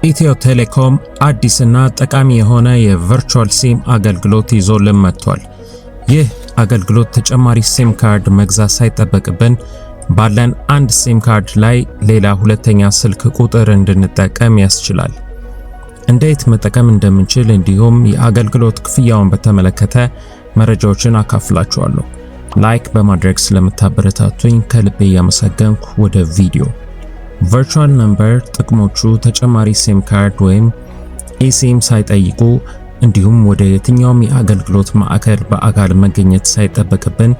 ኢትዮ ቴሌኮም አዲስና ጠቃሚ የሆነ የቨርቹዋል ሲም አገልግሎት ይዞልን መጥቷል። ይህ አገልግሎት ተጨማሪ ሲም ካርድ መግዛት ሳይጠበቅብን ባለን አንድ ሲም ካርድ ላይ ሌላ ሁለተኛ ስልክ ቁጥር እንድንጠቀም ያስችላል። እንዴት መጠቀም እንደምንችል እንዲሁም የአገልግሎት ክፍያውን በተመለከተ መረጃዎችን አካፍላችኋለሁ። ላይክ በማድረግ ስለምታበረታቱኝ ከልቤ እያመሰገንኩ ወደ ቪዲዮ። ቨርቹዋል ነምበር ጥቅሞቹ ተጨማሪ ሲም ካርድ ወይም ኢሲም ሳይጠይቁ እንዲሁም ወደ የትኛውም የአገልግሎት ማዕከል በአካል መገኘት ሳይጠበቅብን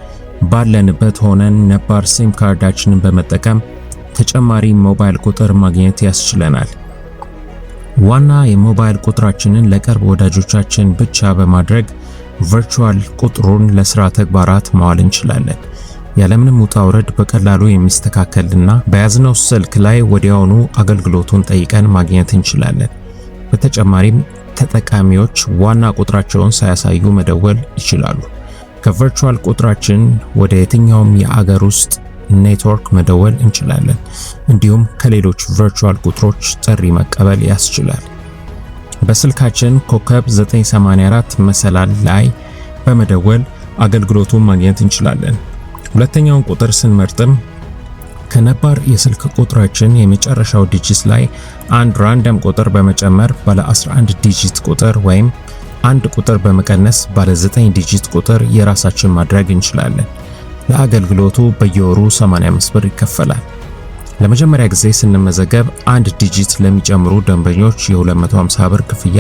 ባለንበት ሆነን ነባር ሲም ካርዳችንን በመጠቀም ተጨማሪ ሞባይል ቁጥር ማግኘት ያስችለናል። ዋና የሞባይል ቁጥራችንን ለቅርብ ወዳጆቻችን ብቻ በማድረግ ቨርቹዋል ቁጥሩን ለስራ ተግባራት ማዋል እንችላለን። ያለምንም ውጣ ውረድ በቀላሉ የሚስተካከልና በያዝነው ስልክ ላይ ወዲያውኑ አገልግሎቱን ጠይቀን ማግኘት እንችላለን። በተጨማሪም ተጠቃሚዎች ዋና ቁጥራቸውን ሳያሳዩ መደወል ይችላሉ። ከቨርቹዋል ቁጥራችን ወደ የትኛውም የአገር ውስጥ ኔትወርክ መደወል እንችላለን። እንዲሁም ከሌሎች ቨርቹዋል ቁጥሮች ጥሪ መቀበል ያስችላል። በስልካችን ኮከብ 984 መሰላል ላይ በመደወል አገልግሎቱን ማግኘት እንችላለን። ሁለተኛውን ቁጥር ስንመርጥም ከነባር የስልክ ቁጥራችን የመጨረሻው ዲጂት ላይ አንድ ራንደም ቁጥር በመጨመር ባለ 11 ዲጂት ቁጥር ወይም አንድ ቁጥር በመቀነስ ባለ 9 ዲጂት ቁጥር የራሳችን ማድረግ እንችላለን። ለአገልግሎቱ በየወሩ 85 ብር ይከፈላል። ለመጀመሪያ ጊዜ ስንመዘገብ አንድ ዲጂት ለሚጨምሩ ደንበኞች የ250 ብር ክፍያ፣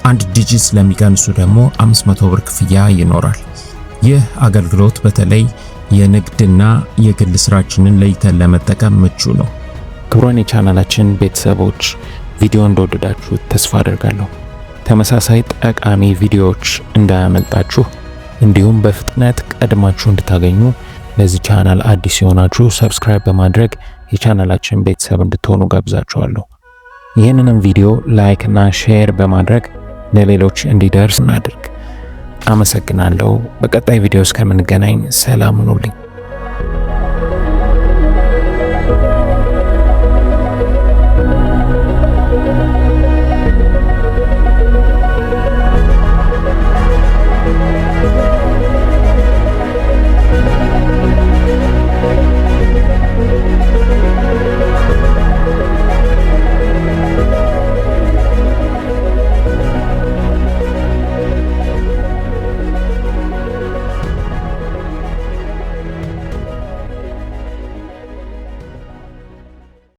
አንድ ዲጂት ለሚቀንሱ ደግሞ 500 ብር ክፍያ ይኖራል። ይህ አገልግሎት በተለይ የንግድና የግል ስራችንን ለይተን ለመጠቀም ምቹ ነው። ክቡራን የቻናላችን ቤተሰቦች ቪዲዮ እንደወደዳችሁ ተስፋ አደርጋለሁ። ተመሳሳይ ጠቃሚ ቪዲዮዎች እንዳያመልጣችሁ እንዲሁም በፍጥነት ቀድማችሁ እንድታገኙ ለዚህ ቻናል አዲስ የሆናችሁ ሰብስክራይብ በማድረግ የቻናላችን ቤተሰብ እንድትሆኑ ጋብዛችኋለሁ። ይህንንም ቪዲዮ ላይክ እና ሼር በማድረግ ለሌሎች እንዲደርስ እናድርግ። አመሰግናለሁ። በቀጣይ ቪዲዮ እስከምንገናኝ ሰላም ሁኑልኝ።